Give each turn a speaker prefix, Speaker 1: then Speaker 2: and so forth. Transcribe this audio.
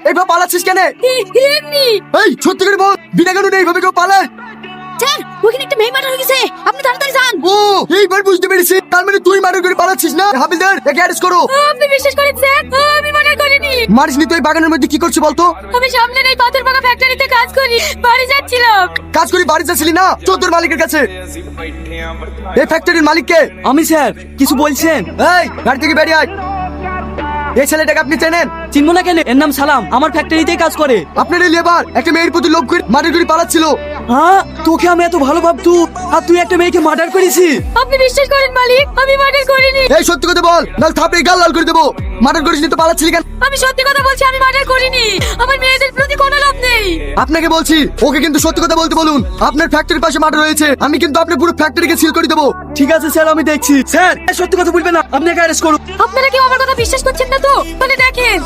Speaker 1: এইভাবে পালাচ্ছিস কেন?
Speaker 2: এমনি
Speaker 1: এই সত্যি করে বল, বিনা কারণে এইভাবে কেউ পালায়?
Speaker 2: স্যার, ওখানে একটা মেয়ে মারা হয়ে গেছে, আপনি তাড়াতাড়ি যান।
Speaker 1: ও এইবার বুঝতে পেরেছি, তার মানে তুই মার্ডার করে পালাচ্ছিস না? হাবিলদার, একে অ্যারেস্ট করো।
Speaker 2: আপনি বিশ্বাস করেন স্যার, আমি মার্ডার করিনি।
Speaker 1: মারিসনি তো? এই বাগানের মধ্যে কি করছিস বলতো?
Speaker 2: আমি সামনের এই পাথর পাকা ফ্যাক্টরিতে কাজ করি, বাড়ি যাচ্ছিলাম।
Speaker 1: কাজ করি বাড়ি যাচ্ছিলি না? চোদ্দোর মালিকের কাছে। এই ফ্যাক্টরির মালিক কে?
Speaker 3: আমি স্যার। কিছু বলছেন?
Speaker 1: এই গাড়ি থেকে বেরিয়ে আয়। এই ছেলেটাকে আপনি চেনেন?
Speaker 3: চিনবো না কেন? এর নাম সালাম, আমার ফ্যাক্টরিতেই কাজ করে।
Speaker 1: আপনার এই লেবার একটা মেয়ের প্রতি লোভ করে মার্ডার করে পালাচ্ছিল।
Speaker 3: হ্যাঁ, তোকে আমি এত ভালো ভাবতু, আর তুই একটা মেয়েকে মার্ডার করেছিস?
Speaker 2: আপনি বিশ্বাস করেন মালিক, আমি মার্ডার করিনি।
Speaker 1: এই সত্যি কথা বল, নাল থাপড়ে গাল লাল করে দেবো। মার্ডার করিসনি তো পালাচ্ছিলি কেন?
Speaker 2: আমি সত্যি কথা বলছি, আমি মার্ডার করিনি। আমার মেয়েদের প্রতি কোনো লোভ নেই।
Speaker 1: আপনাকে বলছি, ওকে কিন্তু সত্যি কথা বলতে বলুন। আপনার ফ্যাক্টরির পাশে মার্ডার হয়েছে, আমি কিন্তু আপনার পুরো ফ্যাক্টরিকে সিল করে দেবো।
Speaker 3: ঠিক আছে স্যার, আমি দেখছি। স্যার, সত্যি কথা বলবেন না, আপনাকে অ্যারেস্ট করুন।
Speaker 2: আপনারা কেউ আমার কথা বিশ্বাস করছেন না তো? মানে দেখেন,